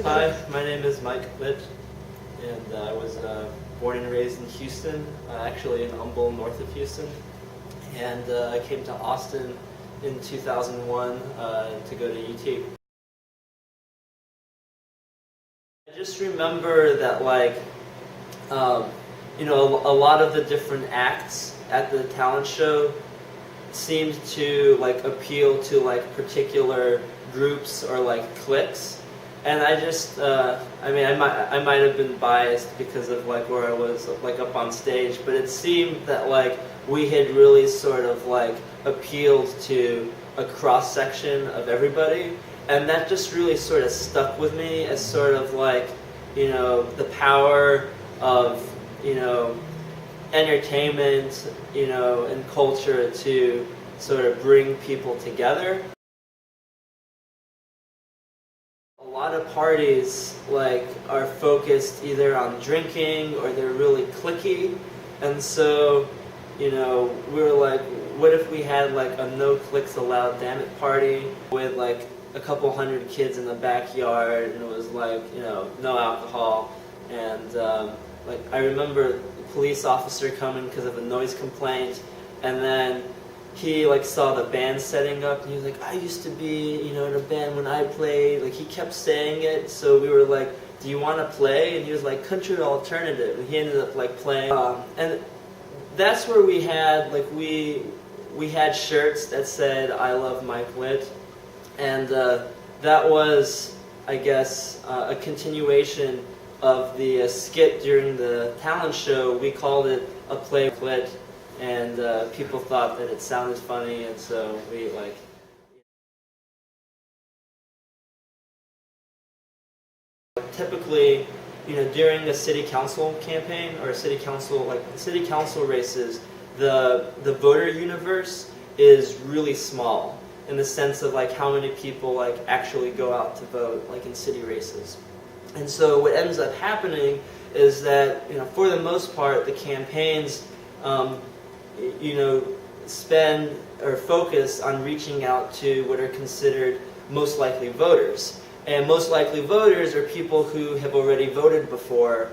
Hi, my name is Mike Litt, and I was born and raised in Houston, actually in Humble, north of Houston, and I came to Austin in 2001 to go to UT. I just remember that, like, you know, a lot of the different acts at the talent show seemed to like appeal to like particular groups or like cliques. And I just, I mean, I might have been biased because of like where I was like up on stage, but it seemed that like we had really sort of like appealed to a cross section of everybody, and that just really sort of stuck with me as sort of like, you know, the power of, you know, entertainment, you know, and culture to sort of bring people together. A lot of parties like are focused either on drinking or they're really cliquey, and so, you know, we were like, what if we had like a no cliques allowed damn it party with like a couple hundred kids in the backyard, and it was like, you know, no alcohol, and like I remember the police officer coming because of a noise complaint, and then he like saw the band setting up, and he was like, I used to be, you know, in a band when I played. Like he kept saying it, so we were like, do you want to play? And he was like, country alternative, and he ended up like playing. And that's where we had like we had shirts that said I love Mike Litt, and that was, I guess, a continuation of the skit during the talent show. We called it a play with Litt, and people thought that it sounded funny, and so we like. Typically, you know, during a city council campaign or a city council, like city council races, the voter universe is really small in the sense of like how many people like actually go out to vote, like in city races. And so what ends up happening is that, you know, for the most part, the campaigns, you know, spend or focus on reaching out to what are considered most likely voters. And most likely voters are people who have already voted before.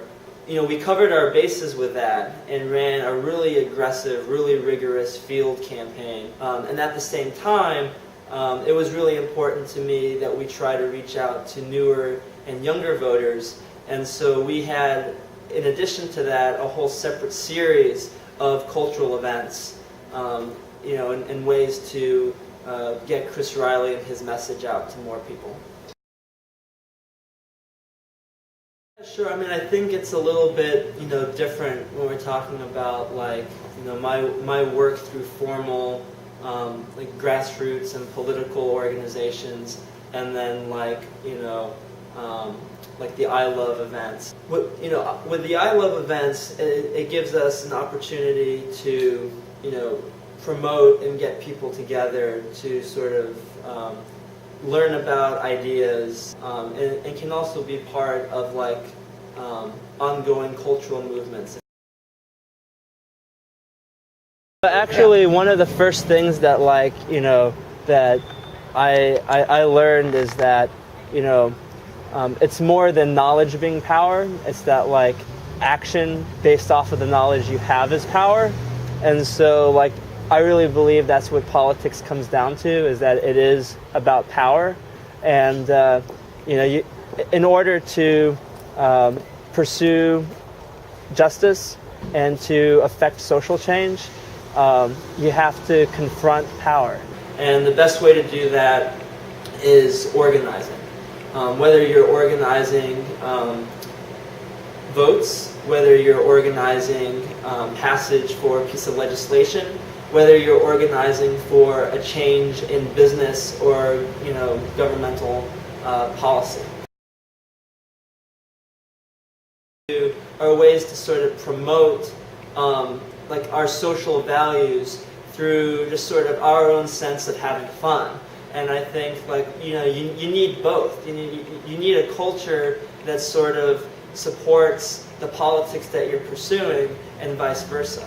You know, we covered our bases with that and ran a really aggressive, really rigorous field campaign. And at the same time, it was really important to me that we try to reach out to newer and younger voters. And so we had, in addition to that, a whole separate series of cultural events, you know, and ways to get Chris Riley and his message out to more people. Sure. I mean, I think it's a little bit, you know, different when we're talking about like, you know, my work through formal, like grassroots and political organizations, and then like, you know, like the I Love events. You know, with the I Love events, it gives us an opportunity to, you know, promote and get people together to sort of learn about ideas, and can also be part of like ongoing cultural movements. Actually, one of the first things that like, you know, that I learned is that, you know, it's more than knowledge being power. It's that like action based off of the knowledge you have is power. And so like I really believe that's what politics comes down to, is that it is about power. And you know, in order to pursue justice and to affect social change, you have to confront power. And the best way to do that is organizing. Whether you're organizing votes, whether you're organizing passage for a piece of legislation, whether you're organizing for a change in business or, you know, governmental policy. Are ways to sort of promote like our social values through just sort of our own sense of having fun. And I think, like, you know, you need both. You need a culture that sort of supports the politics that you're pursuing, and vice versa.